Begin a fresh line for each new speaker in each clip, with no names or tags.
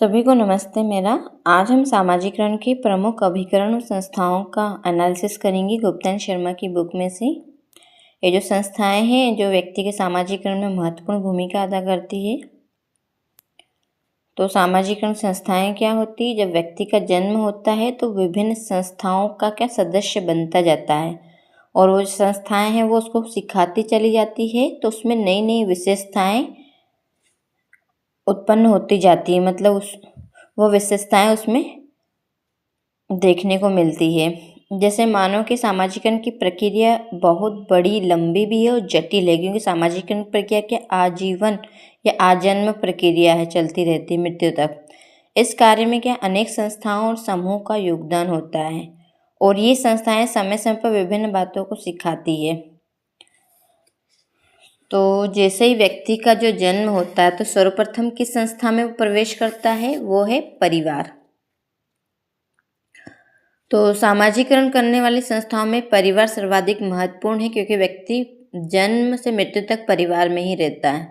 सभी को नमस्ते मेरा। आज हम सामाजिकरण की प्रमुख अभिकरण और संस्थाओं का एनालिसिस करेंगे गुप्ता एंड शर्मा की बुक में से। ये जो संस्थाएं हैं जो व्यक्ति के सामाजिकरण में महत्वपूर्ण भूमिका अदा करती है। तो सामाजिकरण संस्थाएं क्या होती है? जब व्यक्ति का जन्म होता है तो विभिन्न संस्थाओं का क्या सदस्य बनता जाता है और वो जो संस्थाएं हैं वो उसको सिखाती चली जाती है, तो उसमें नई नई विशेषताएं उत्पन्न होती जाती है। मतलब वो विशेषताएं उसमें देखने को मिलती है। जैसे मानव के सामाजिकरण की प्रक्रिया बहुत बड़ी, लंबी भी है और जटिल है, क्योंकि सामाजिकरण प्रक्रिया क्या आजीवन या आजन्म प्रक्रिया है, चलती रहती है मृत्यु तक। इस कार्य में क्या अनेक संस्थाओं और समूह का योगदान होता है और ये संस्थाएं समय समय पर विभिन्न बातों को सिखाती है। तो जैसे ही व्यक्ति का जो जन्म होता है तो सर्वप्रथम किस संस्था में वो प्रवेश करता है? वो है परिवार। तो सामाजिकरण करने वाली संस्थाओं में परिवार सर्वाधिक महत्वपूर्ण है, क्योंकि व्यक्ति जन्म से मृत्यु तक परिवार में ही रहता है।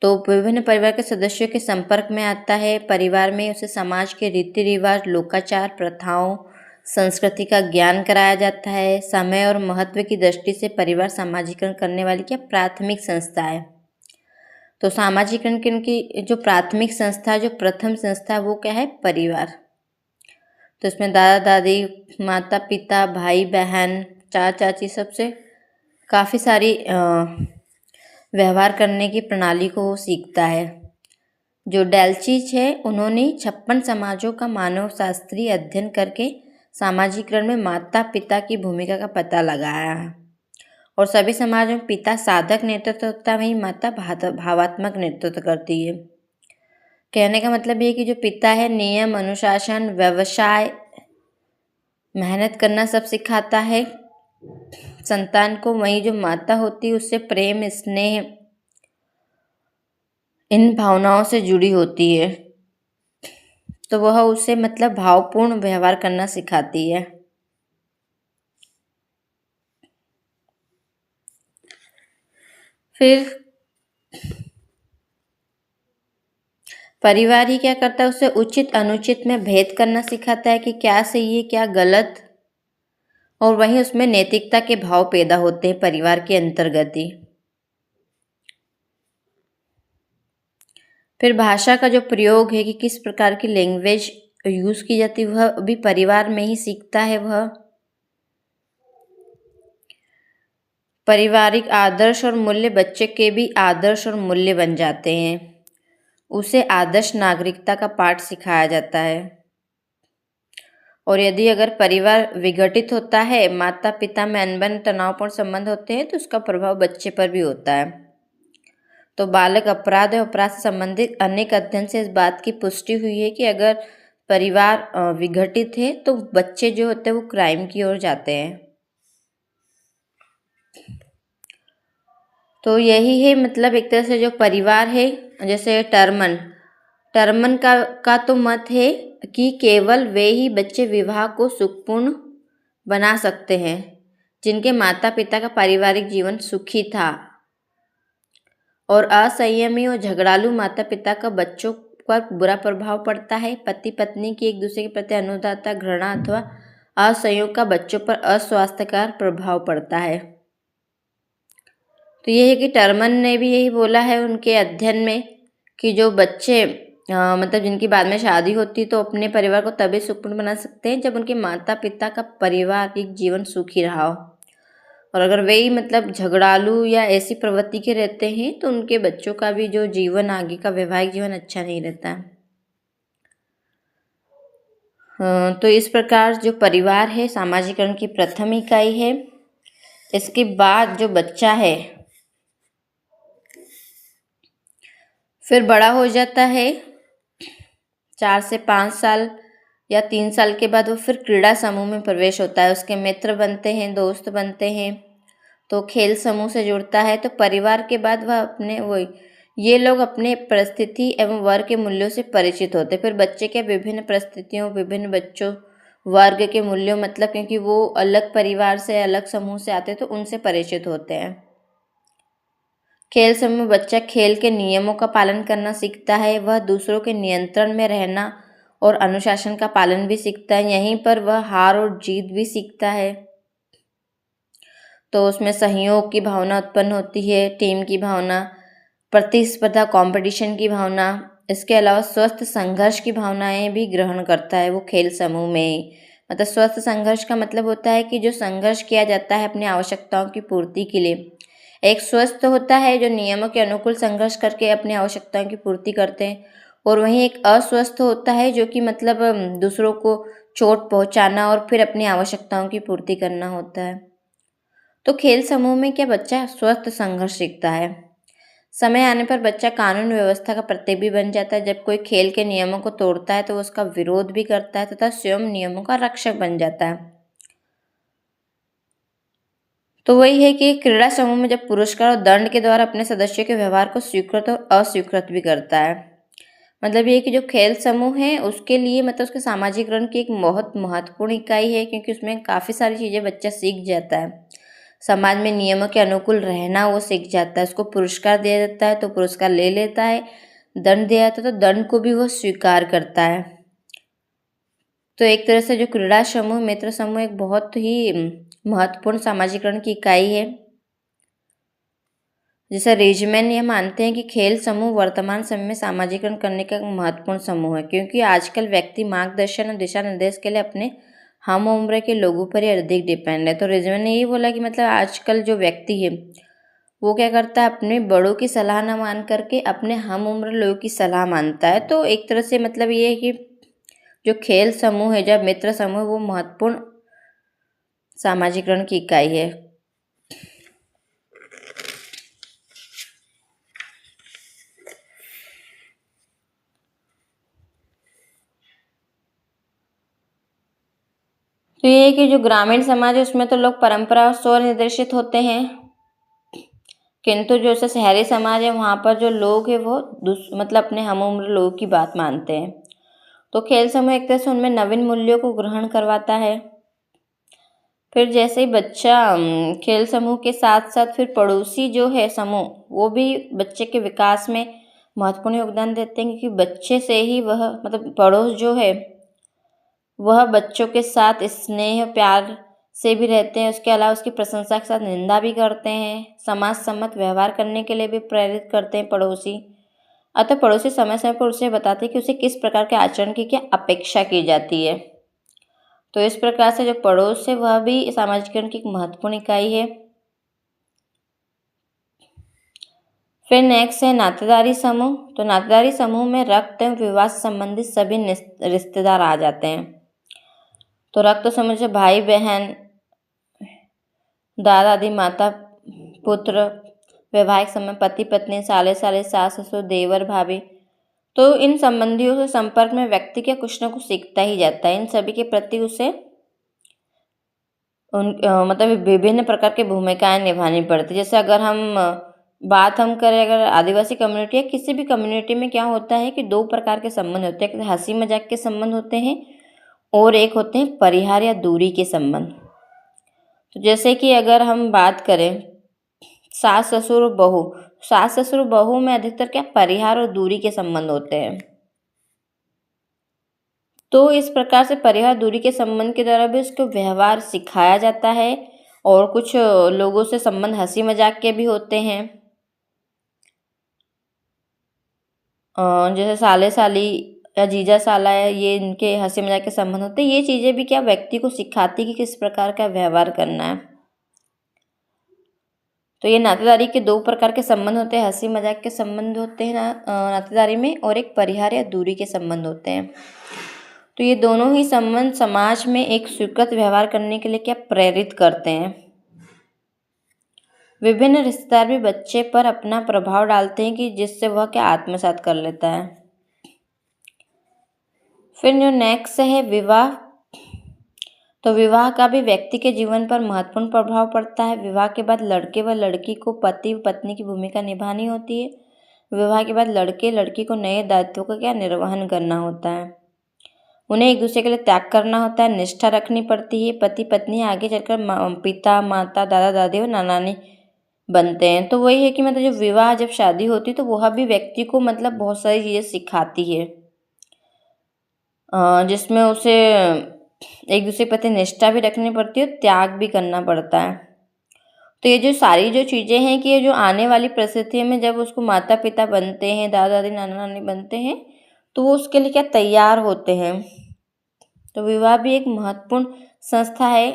तो विभिन्न परिवार के सदस्यों के संपर्क में आता है। परिवार में उसे समाज के रीति रिवाज, लोकाचार, प्रथाओं, संस्कृति का ज्ञान कराया जाता है। समय और महत्व की दृष्टि से परिवार सामाजिकरण करने वाली क्या प्राथमिक संस्था है। तो सामाजिकरण की उनकी जो प्राथमिक संस्था, जो प्रथम संस्था है वो क्या है? परिवार। तो इसमें दादा दादी, माता पिता, भाई बहन, चाचा चाची सबसे काफ़ी सारी व्यवहार करने की प्रणाली को वो सीखता है। जो डेल्चिच है उन्होंने 56 समाजों का मानव शास्त्रीय अध्ययन करके सामाजिकरण में माता पिता की भूमिका का पता लगाया है। और सभी समाजों में पिता साधक नेतृत्व होता है, वहीं माता भावात्मक नेतृत्व करती है। कहने का मतलब ये कि जो पिता है नियम, अनुशासन, व्यवसाय, मेहनत करना सब सिखाता है संतान को। वहीं जो माता होती है उससे प्रेम, स्नेह, इन भावनाओं से जुड़ी होती है, तो वह उसे मतलब भावपूर्ण व्यवहार करना सिखाती है। फिर परिवार ही क्या करता है? उसे उचित अनुचित में भेद करना सिखाता है कि क्या सही है क्या गलत, और वहीं उसमें नैतिकता के भाव पैदा होते हैं परिवार के अंतर्गत ही। फिर भाषा का जो प्रयोग है कि किस प्रकार की लैंग्वेज यूज़ की जाती है वह भी परिवार में ही सीखता है। वह पारिवारिक आदर्श और मूल्य बच्चे के भी आदर्श और मूल्य बन जाते हैं। उसे आदर्श नागरिकता का पाठ सिखाया जाता है। और यदि अगर परिवार विघटित होता है, माता पिता में अनबन, तनावपूर्ण संबंध होते हैं, तो उसका प्रभाव बच्चे पर भी होता है। तो बालक अपराध और अपराध से संबंधित अनेक अध्ययन से इस बात की पुष्टि हुई है कि अगर परिवार विघटित है तो बच्चे जो होते हैं वो क्राइम की ओर जाते हैं। तो यही है मतलब एक तरह से जो परिवार है। जैसे टर्मन का तो मत है कि केवल वे ही बच्चे विवाह को सुखपूर्ण बना सकते हैं जिनके माता पिता का पारिवारिक जीवन सुखी था, और असंयमी और झगड़ालू माता पिता का बच्चों पर बुरा प्रभाव पड़ता है। पति पत्नी की एक दूसरे के प्रति अनुदारता, घृणा अथवा असंयोग का बच्चों पर अस्वास्थ्यकर प्रभाव पड़ता है। तो ये है कि टर्मन ने भी यही बोला है उनके अध्ययन में कि जो बच्चे मतलब जिनकी बाद में शादी होती तो अपने परिवार को तभी सुखपूर्ण बना सकते हैं जब उनके माता पिता का पारिवारिक जीवन सुखी रहा हो, और अगर वे ही मतलब झगड़ालू या ऐसी प्रवृत्ति के रहते हैं तो उनके बच्चों का भी जो जीवन, आगे का वैवाहिक जीवन अच्छा नहीं रहता है। तो इस प्रकार जो परिवार है सामाजिकरण की प्रथम इकाई है। इसके बाद जो बच्चा है फिर बड़ा हो जाता है, 4 से 5 साल या 3 साल के बाद वो फिर क्रीड़ा समूह में प्रवेश होता है। उसके मित्र बनते हैं, दोस्त बनते हैं, तो खेल समूह से जुड़ता है। तो परिवार के बाद वह ये लोग अपने परिस्थिति एवं वर्ग के मूल्यों से परिचित होते हैं। फिर बच्चे के विभिन्न परिस्थितियों, विभिन्न बच्चों, वर्ग के मूल्यों, मतलब क्योंकि वो अलग परिवार से, अलग समूह से आते हैं तो उनसे परिचित होते हैं। खेल समूह में बच्चा खेल के नियमों का पालन करना सीखता है। वह दूसरों के नियंत्रण में रहना और अनुशासन का पालन भी सीखता है। यहीं पर वह हार और जीत भी सीखता है। तो उसमें सहयोग की भावना उत्पन्न होती है, टीम की भावना, प्रतिस्पर्धा कंपटीशन की भावना। इसके अलावा स्वस्थ संघर्ष की भावनाएं भी ग्रहण करता है वो खेल समूह में। मतलब स्वस्थ संघर्ष का मतलब होता है कि जो संघर्ष किया जाता है अपनी आवश्यकताओं की पूर्ति के लिए। एक स्वस्थ होता है जो नियमों के अनुकूल संघर्ष करके अपनी आवश्यकताओं की पूर्ति करते हैं, और वहीं एक अस्वस्थ होता है जो कि मतलब दूसरों को चोट पहुंचाना और फिर अपनी आवश्यकताओं की पूर्ति करना होता है। तो खेल समूह में क्या बच्चा स्वस्थ संघर्ष सीखता है। समय आने पर बच्चा कानून व्यवस्था का प्रत्यय भी बन जाता है। जब कोई खेल के नियमों को तोड़ता है तो वो उसका विरोध भी करता है तथा स्वयं नियमों का रक्षक बन जाता है। तो वही है कि क्रीड़ा समूह में जब पुरस्कार और दंड के द्वारा अपने सदस्यों के व्यवहार को स्वीकृत और अस्वीकृत भी करता है। मतलब ये कि जो खेल समूह है उसके लिए मतलब उसके सामाजिकरण की एक बहुत महत्वपूर्ण इकाई है, क्योंकि उसमें काफ़ी सारी चीज़ें बच्चा सीख जाता है। समाज में नियमों के अनुकूल रहना वो सीख जाता है। उसको पुरस्कार दिया जाता है तो पुरस्कार ले लेता है, दंड दिया जाता है तो दंड को भी वो स्वीकार करता है। तो एक तरह से जो क्रीड़ा समूह, मित्र समूह एक बहुत ही महत्वपूर्ण सामाजिकरण की इकाई है। जैसे रेजमैन ये मानते हैं कि खेल समूह वर्तमान समय में सामाजिकरण करने का एक महत्वपूर्ण समूह है, क्योंकि आजकल व्यक्ति मार्गदर्शन और दिशा निर्देश के लिए अपने हम उम्र के लोगों पर ही अधिक डिपेंड है। तो रेजमैन ने यही बोला कि मतलब आजकल जो व्यक्ति है वो क्या करता है, अपने बड़ों की सलाह न मान करके अपने हम उम्र लोगों की सलाह मानता है। तो एक तरह से मतलब ये है कि जो खेल समूह है, जब मित्र समूह, वो महत्वपूर्ण सामाजिकरण की इकाई है। तो ये है कि जो ग्रामीण समाज है उसमें तो लोग परंपरा और स्व निर्देशित होते हैं, किंतु जो ऐसे शहरी समाज है वहाँ पर जो लोग हैं वो मतलब अपने हम उम्र लोगों की बात मानते हैं। तो खेल समूह एक तरह से उनमें नवीन मूल्यों को ग्रहण करवाता है। फिर जैसे ही बच्चा खेल समूह के साथ साथ फिर पड़ोसी जो है समूह, वो भी बच्चे के विकास में महत्वपूर्ण योगदान देते हैं, क्योंकि बच्चे से ही वह मतलब पड़ोस जो है वह बच्चों के साथ स्नेह प्यार से भी रहते हैं। उसके अलावा उसकी प्रशंसा के साथ निंदा भी करते हैं। समाज सम्मत व्यवहार करने के लिए भी प्रेरित करते हैं पड़ोसी। अतः पड़ोसी समय समय पर उसे बताते हैं कि उसे किस प्रकार के आचरण की क्या अपेक्षा की जाती है। तो इस प्रकार से जो पड़ोस है वह भी सामाजिकरण की एक महत्वपूर्ण इकाई है। फिर नेक्स्ट है नातेदारी समूह। तो नातेदारी समूह में रक्त एवं विवाह से संबंधित सभी रिश्तेदार आ जाते हैं। तो रक्त समूह से भाई बहन, दादा दादी, माता पुत्र, वैवाहिक संबंध, पति पत्नी, साले साले, सास ससुर, देवर भाभी। तो इन संबंधियों से संपर्क में व्यक्ति क्या कुछ न कुछ सीखता ही जाता है। इन सभी के प्रति उसे मतलब विभिन्न प्रकार की भूमिकाएं निभानी पड़ती है। जैसे अगर बात हम करें अगर आदिवासी कम्युनिटी या किसी भी कम्युनिटी में क्या होता है कि दो प्रकार के संबंध होते हैं। एक हंसी मजाक के संबंध होते हैं और एक होते हैं परिहार या दूरी के संबंध। तो जैसे कि अगर हम बात करें सास ससुर और बहू, सास ससुर बहू में अधिकतर क्या परिहार और दूरी के संबंध होते हैं। तो इस प्रकार से परिहार दूरी के संबंध के द्वारा भी उसको व्यवहार सिखाया जाता है। और कुछ लोगों से संबंध हंसी मजाक के भी होते हैं, जैसे साले साली या जीजा साला है, ये इनके हंसी मजाक के संबंध होते हैं। ये चीज़ें भी क्या व्यक्ति को सिखाती कि किस प्रकार का व्यवहार करना है। तो ये नातेदारी के दो प्रकार के संबंध होते हैं, हंसी मजाक के संबंध होते हैं नातेदारी में, और एक परिहार या दूरी के संबंध होते हैं। तो ये दोनों ही संबंध समाज में एक स्वीकृत व्यवहार करने के लिए क्या प्रेरित करते हैं। विभिन्न रिश्तेदार भी बच्चे पर अपना प्रभाव डालते हैं कि जिससे वह क्या आत्मसात कर लेता है। फिर जो नेक्स्ट है विवाह। तो विवाह का भी व्यक्ति के जीवन पर महत्वपूर्ण प्रभाव पड़ता है। विवाह के बाद लड़के व लड़की को पति व पत्नी की भूमिका निभानी होती है। विवाह के बाद लड़के लड़की को नए दायित्वों का क्या निर्वहन करना होता है। उन्हें एक दूसरे के लिए त्याग करना होता है, निष्ठा रखनी पड़ती है। पति पत्नी आगे चलकर पिता माता दादा दादी और नाना नानी बनते हैं। तो वही है कि मतलब जब विवाह जब शादी होती है तो वह भी व्यक्ति को मतलब बहुत सारी चीज़ें सिखाती है, जिसमें उसे एक दूसरे के प्रति निष्ठा भी रखनी पड़ती है, त्याग भी करना पड़ता है। तो ये जो सारी जो चीज़ें हैं कि ये जो आने वाली परिस्थिति में जब उसको माता पिता बनते हैं, दादा दादी नाना नानी बनते हैं, तो वो उसके लिए क्या तैयार होते हैं। तो विवाह भी एक महत्वपूर्ण संस्था है।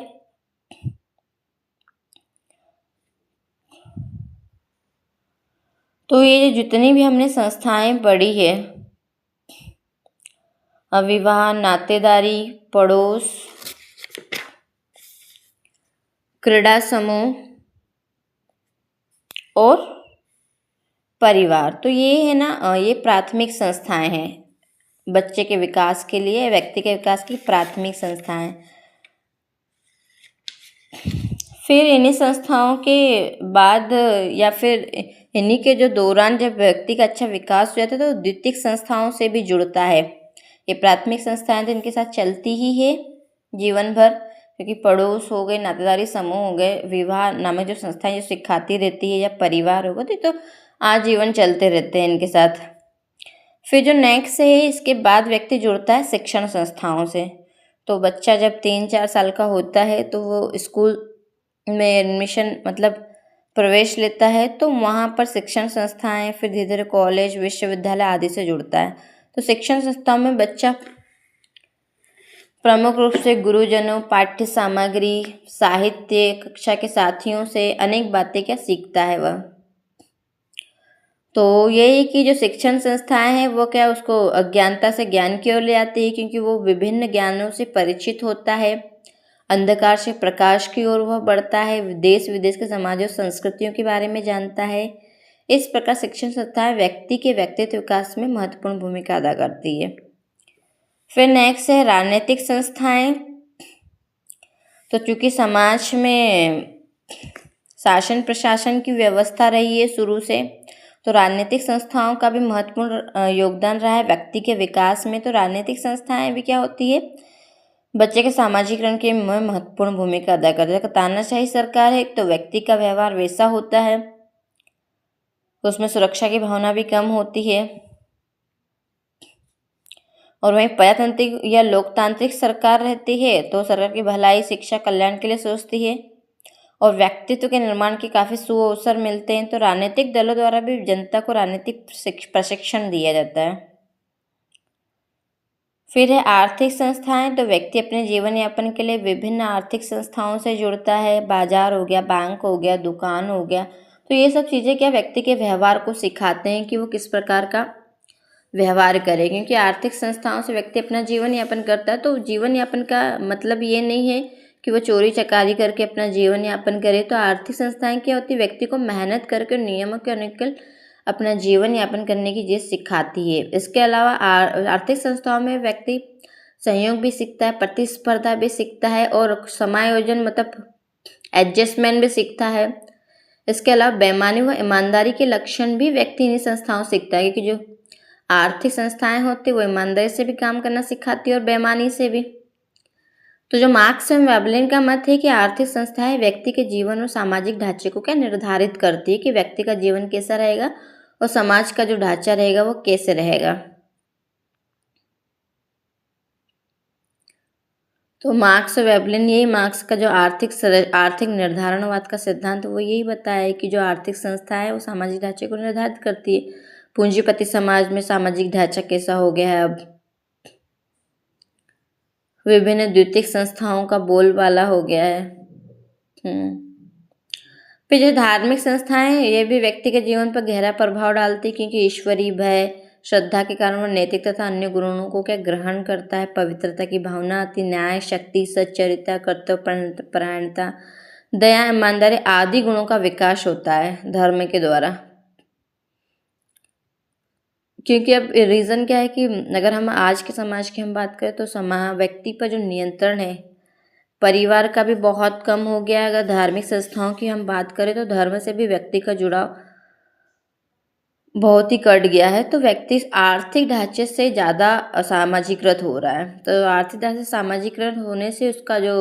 तो ये जो जितनी भी हमने संस्थाएं पढ़ी है, विवाह, नातेदारी, पड़ोस, क्रीड़ा समूह और परिवार, तो ये है ना, ये प्राथमिक संस्थाएं हैं बच्चे के विकास के लिए, व्यक्ति के विकास की प्राथमिक संस्थाएं। फिर इन्हीं संस्थाओं के बाद या फिर इन्हीं के जो दौरान जब व्यक्ति का अच्छा विकास हो जाता है तो द्वितीयक संस्थाओं से भी जुड़ता है। ये प्राथमिक संस्थाएं तो इनके साथ चलती ही है जीवन भर, क्योंकि पड़ोस हो गए, नातेदारी समूह हो गए, विवाह नामक जो संस्थाएं जो सिखाती रहती है, या परिवार होगा तो आजीवन चलते रहते हैं इनके साथ। फिर जो नेक्स्ट है, इसके बाद व्यक्ति जुड़ता है शिक्षण संस्थाओं से। तो बच्चा जब 3-4 साल का होता है तो वो स्कूल में एडमिशन मतलब प्रवेश लेता है, तो वहाँ पर शिक्षण संस्थाएं, फिर धीरे धीरे कॉलेज, विश्वविद्यालय आदि से जुड़ता है। तो शिक्षण संस्थाओं में बच्चा प्रमुख रूप से गुरुजनों, पाठ्य सामग्री, साहित्य, कक्षा के साथियों से अनेक बातें क्या सीखता है वह। तो यही कि जो शिक्षण संस्थाएं हैं वो क्या उसको अज्ञानता से ज्ञान की ओर ले आती है, क्योंकि वो विभिन्न ज्ञानों से परिचित होता है, अंधकार से प्रकाश की ओर वह बढ़ता है, देश विदेश के समाज और संस्कृतियों के बारे में जानता है। इस प्रकार शिक्षण संस्थाएं व्यक्ति के व्यक्तित्व विकास में महत्वपूर्ण भूमिका अदा करती है। फिर नेक्स्ट है राजनीतिक संस्थाएं। तो चूंकि समाज में शासन प्रशासन की व्यवस्था रही है शुरू से, तो राजनीतिक संस्थाओं का भी महत्वपूर्ण योगदान रहा है व्यक्ति के विकास में। तो राजनीतिक संस्थाएं भी क्या होती है, बच्चे के सामाजिकरण के में महत्वपूर्ण भूमिका अदा करती है। तानाशाही सरकार है तो व्यक्ति का व्यवहार वैसा होता है, उसमें सुरक्षा की भावना भी कम होती है। और वहीं प्रजातांत्रिक या लोकतांत्रिक सरकार रहती है तो सरकार की भलाई, शिक्षा, कल्याण के लिए सोचती है और व्यक्तित्व के निर्माण के काफ़ी सुअवसर मिलते हैं। तो राजनीतिक दलों द्वारा भी जनता को राजनीतिक प्रशिक्षण दिया जाता है। फिर है आर्थिक संस्थाएं। तो व्यक्ति अपने जीवन यापन के लिए विभिन्न आर्थिक संस्थाओं से जुड़ता है, बाजार हो गया, बैंक हो गया, दुकान हो गया। तो ये सब चीज़ें क्या व्यक्ति के व्यवहार को सिखाते हैं कि वो किस प्रकार का व्यवहार करे, क्योंकि आर्थिक संस्थाओं से व्यक्ति अपना जीवन यापन करता है। तो जीवन यापन का मतलब ये नहीं है कि वो चोरी चकारी करके अपना जीवन यापन करे। तो आर्थिक संस्थाएं क्या होती है, व्यक्ति को मेहनत करके नियमों के अनुकूल अपना जीवन यापन करने की चीज़ सिखाती है। इसके अलावा आर्थिक संस्थाओं में व्यक्ति सहयोग भी सीखता है, प्रतिस्पर्धा भी सीखता है और समायोजन मतलब एडजस्टमेंट भी सीखता है। इसके अलावा बेईमानी व ईमानदारी के लक्षण भी व्यक्ति इन संस्थाओं से सीखता है, क्योंकि जो आर्थिक संस्थाएं होती है वो ईमानदारी से भी काम करना सिखाती है और बेईमानी से भी। तो जो मार्क्स एवं वेबलिन का मत है कि आर्थिक संस्थाएं व्यक्ति के जीवन और सामाजिक ढांचे को क्या निर्धारित करती है कि व्यक्ति का जीवन कैसा रहेगा और समाज का जो ढांचा रहेगा वो कैसे रहेगा। तो मार्क्स और वेबलिन, यही मार्क्स का जो आर्थिक निर्धारणवाद का सिद्धांत वो यही बताया है कि जो आर्थिक संस्था है वो सामाजिक ढांचे को निर्धारित करती है। पूंजीपति समाज में सामाजिक ढांचा कैसा हो गया है अब, विभिन्न द्वितीयक संस्थाओं का बोलबाला हो गया है। फिर जो धार्मिक संस्थाएं हैं ये भी व्यक्ति के जीवन पर गहरा प्रभाव डालती है, क्योंकि ईश्वरीय भय, श्रद्धा के कारण वो नैतिक तथा अन्य गुणों को क्या ग्रहण करता है, पवित्रता की भावना आती, न्याय, शक्ति, सच्चरित्र, कर्तव्य परायणता, दया, ईमानदारी आदि गुणों का विकास होता है धर्म के द्वारा। क्योंकि अब रीज़न क्या है कि अगर हम आज के समाज की हम बात करें तो व्यक्ति पर जो नियंत्रण है परिवार का भी बहुत कम हो गया है। अगर धार्मिक संस्थाओं की हम बात करें तो धर्म से भी व्यक्ति का जुड़ाव बहुत ही कट गया है। तो व्यक्ति आर्थिक ढांचे से ज़्यादा सामाजिकृत हो रहा है। तो आर्थिक ढांचे से सामाजिकृत होने से उसका जो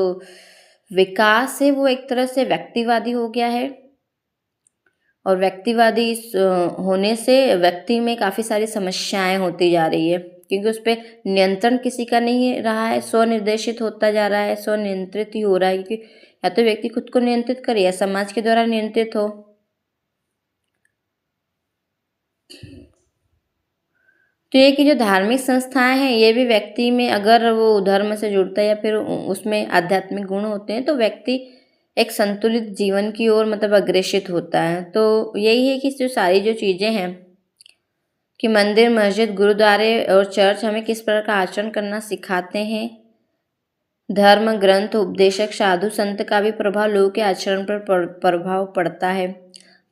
विकास है वो एक तरह से व्यक्तिवादी हो गया है और व्यक्तिवादी होने से व्यक्ति में काफ़ी सारी समस्याएं होती जा रही है, क्योंकि उस पर नियंत्रण किसी का नहीं रहा है, स्वनिर्देशित होता जा रहा है, स्वनियंत्रित ही हो रहा है, क्योंकि या तो व्यक्ति खुद को नियंत्रित करे या समाज के द्वारा नियंत्रित हो। तो ये कि जो धार्मिक संस्थाएं हैं ये भी व्यक्ति में, अगर वो धर्म से जुड़ता है या फिर उसमें आध्यात्मिक गुण होते हैं, तो व्यक्ति एक संतुलित जीवन की ओर मतलब अग्रेसित होता है। तो यही है कि जो सारी जो चीज़ें हैं कि मंदिर, मस्जिद, गुरुद्वारे और चर्च हमें किस प्रकार का आचरण करना सिखाते हैं। धर्म ग्रंथ, उपदेशक, साधु संत का भी प्रभाव लोगों के आचरण पर प्रभाव पड़ता है।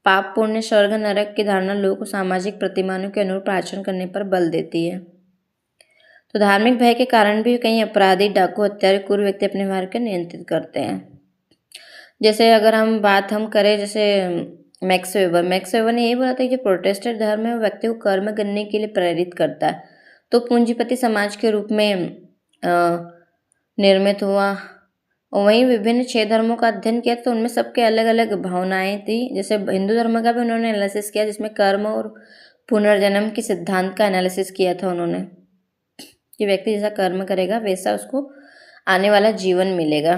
पाप, पुण्य, स्वर्ग, नरक की धारणा लोगों को सामाजिक प्रतिमानों के अनुरूप आचरण करने पर बल देती है। तो धार्मिक भय के कारण भी कई अपराधी, डाकू, हत्यारे, क्रूर व्यक्ति अपने व्यवहार को नियंत्रित करते हैं। जैसे अगर हम करें जैसे मैक्स वेबर ने यही बोला था कि जो प्रोटेस्टेंट धर्म है वो व्यक्ति को कर्म करने के लिए प्रेरित करता है। तो पूंजीपति समाज के रूप में निर्मित हुआ। और वहीं विभिन्न 6 धर्मों का अध्ययन किया तो उनमें सबके अलग अलग भावनाएं थी। जैसे हिंदू धर्म का भी उन्होंने एनालिसिस किया, जिसमें कर्म और पुनर्जन्म के सिद्धांत का एनालिसिस किया था उन्होंने, कि व्यक्ति जैसा कर्म करेगा वैसा उसको आने वाला जीवन मिलेगा।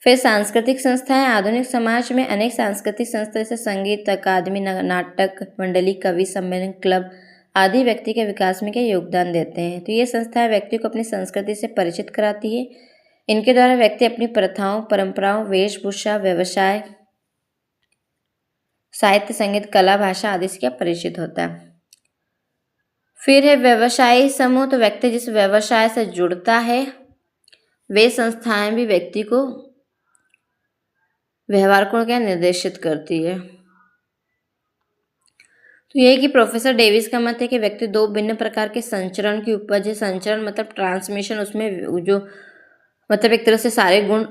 फिर सांस्कृतिक संस्थाएं। आधुनिक समाज में अनेक सांस्कृतिक संस्था जैसे संगीत अकादमी, नाटक मंडली, कवि सम्मेलन, क्लब आदि व्यक्ति के विकास में क्या योगदान देते हैं। तो ये संस्थाएं व्यक्ति को अपनी संस्कृति से परिचित कराती है। इनके द्वारा व्यक्ति अपनी प्रथाओं, परंपराओं, वेशभूषा, व्यवसाय, साहित्य, संगीत, कला, भाषा आदि से क्या परिचित होता है। फिर है व्यवसायी समूह। तो व्यक्ति जिस व्यवसाय से जुड़ता है वे संस्थाएं भी व्यक्ति को व्यवहार को क्या निर्देशित करती है। तो यह कि प्रोफेसर डेविस का मत है कि व्यक्ति 2 भिन्न प्रकार के संचरण की उपज है। संचरण मतलब ट्रांसमिशन, उसमें जो मतलब एक तरह से सारे गुण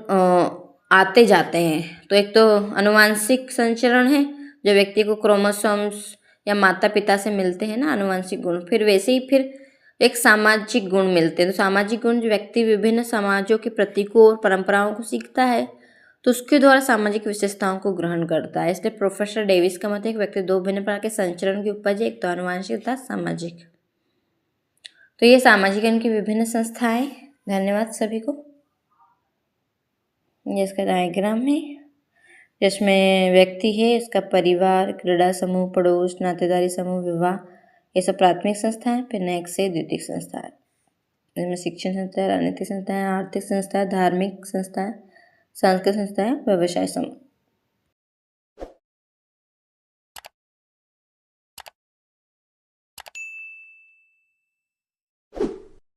आते जाते हैं। तो एक तो अनुवांशिक संचरण है, जो व्यक्ति को क्रोमोसोम्स या माता पिता से मिलते हैं ना अनुवांशिक गुण। फिर वैसे ही फिर एक सामाजिक गुण मिलते हैं। तो सामाजिक गुण जो व्यक्ति विभिन्न समाजों के प्रतीकों और परंपराओं को सीखता है तो उसके द्वारा सामाजिक विशेषताओं को ग्रहण करता है। इसलिए प्रोफेसर डेविस का मत है कि व्यक्ति 2 भिन्न प्रकार के संचरण की उपज है, एक तो अनुवांशिक तथा सामाजिक। तो ये सामाजिक इनकी विभिन्न संस्थाएं। धन्यवाद सभी को। ये इसका डायग्राम है जिसमें व्यक्ति है, इसका परिवार, क्रीड़ा समूह, पड़ोस, नातेदारी समूह, विवाह, ये सब प्राथमिक संस्था है। फिर नेक्स्ट है द्वितीयक संस्था है, इसमें शिक्षण संस्था है, राजनीतिक संस्था है, आर्थिक संस्था है, धार्मिक संस्था है, सांस्कृतिक संस्था है, व्यवसाय समूह।